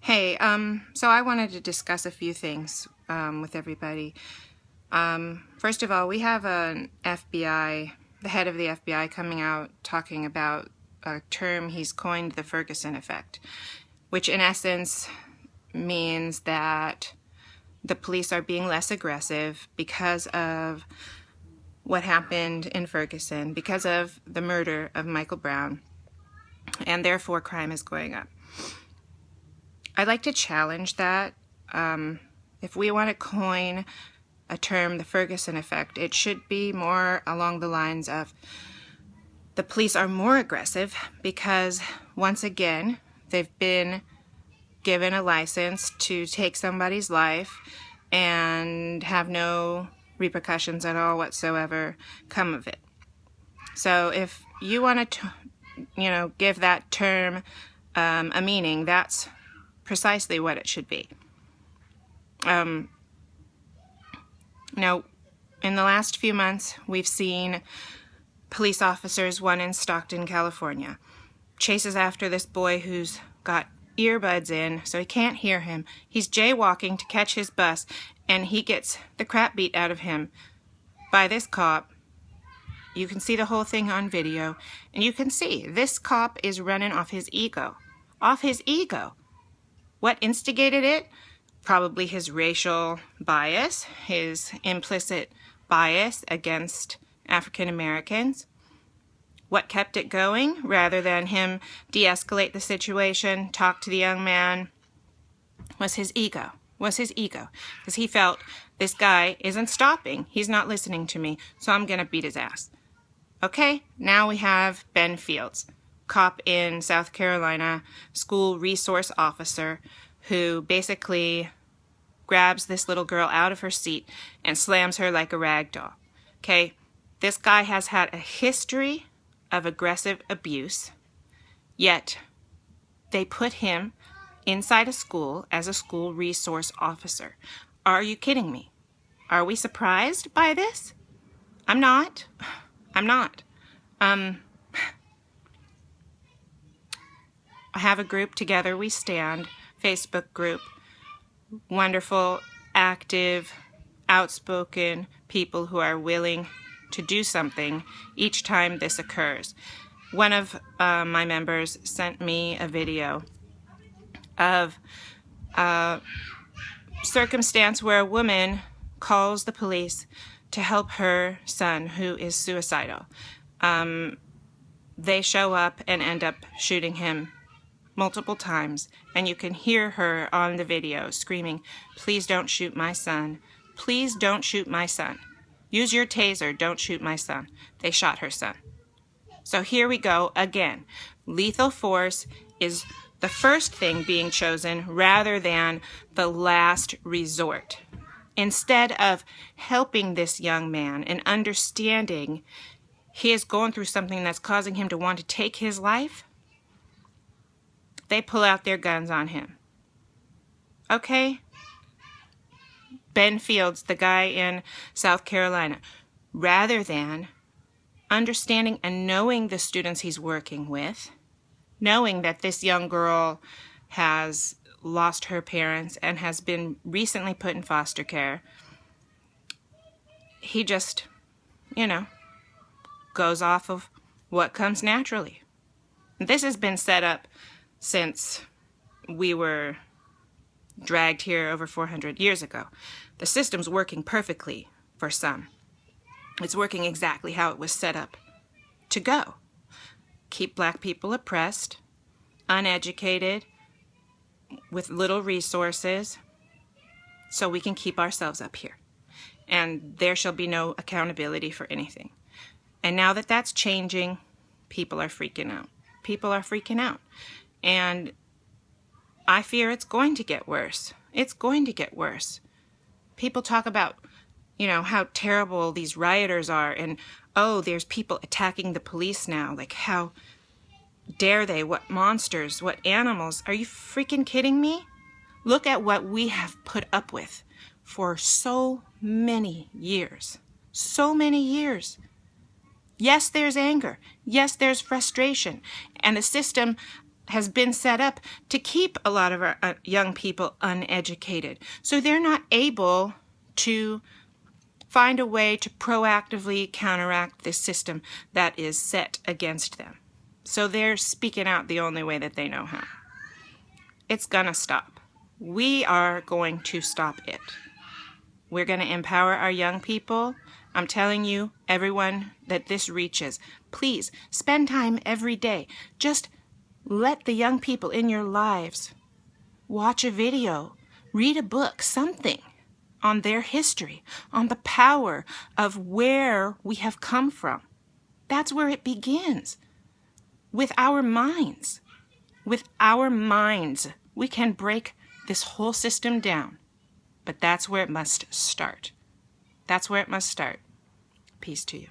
Hey, so I wanted to discuss a few things with everybody. First of all, we have the head of the FBI coming out talking about a term he's coined, the Ferguson Effect, which in essence means that the police are being less aggressive because of what happened in Ferguson, because of the murder of Michael Brown, and therefore crime is going up. I'd like to challenge that. If we want to coin a term, the Ferguson Effect, it should be more along the lines of the police are more aggressive because, once again, they've been given a license to take somebody's life and have no repercussions at all whatsoever come of it. So if you want to, give that term a meaning, that's precisely what it should be. Now, in the last few months, we've seen police officers, one in Stockton, California, chases after this boy who's got earbuds in so he can't hear him. He's jaywalking to catch his bus, and he gets the crap beat out of him by this cop. You can see the whole thing on video, and you can see this cop is running off his ego. Off his ego. What instigated it? Probably his racial bias, his implicit bias against African Americans. What kept it going, rather than him de-escalate the situation, talk to the young man, was his ego. Because he felt, this guy isn't stopping. He's not listening to me, so I'm going to beat his ass. Okay, now we have Ben Fields, cop in South Carolina, school resource officer, who basically grabs this little girl out of her seat and slams her like a rag doll. Okay, this guy has had a history of aggressive abuse, yet they put him inside a school as a school resource officer. Are you kidding me? Are we surprised by this? I'm not. I have a group, Together We Stand, Facebook group. Wonderful, active, outspoken people who are willing to do something each time this occurs. One of my members sent me a video of a circumstance where a woman calls the police to help her son who is suicidal. They show up and end up shooting him multiple times, and you can hear her on the video screaming, "Please don't shoot my son. Please don't shoot my son. Use your taser, don't shoot my son." They shot her son. So here we go again. Lethal force is the first thing being chosen rather than the last resort. Instead of helping this young man and understanding he is going through something that's causing him to want to take his life, they pull out their guns on him. Okay? Ben Fields, the guy in South Carolina, rather than understanding and knowing the students he's working with, knowing that this young girl has lost her parents and has been recently put in foster care, he just, goes off of what comes naturally. This has been set up since we were dragged here over 400 years ago. The system's working perfectly for some. It's working exactly how it was set up to go. Keep black people oppressed, uneducated, with little resources, so we can keep ourselves up here. And there shall be no accountability for anything. And now that that's changing, people are freaking out. People are freaking out. And I fear it's going to get worse. It's going to get worse. People talk about, how terrible these rioters are, and, oh, there's people attacking the police now. Like, how dare they? What monsters? What animals? Are you freaking kidding me? Look at what we have put up with for so many years. So many years. Yes, there's anger. Yes, there's frustration. And the system has been set up to keep a lot of our young people uneducated. So they're not able to find a way to proactively counteract this system that is set against them. So they're speaking out the only way that they know how. It's gonna stop. We are going to stop it. We're going to empower our young people. I'm telling you, everyone that this reaches, please spend time every day. Just let the young people in your lives watch a video, read a book, something on their history, on the power of where we have come from. That's where it begins. With our minds. With our minds, we can break this whole system down. But that's where it must start. That's where it must start. Peace to you.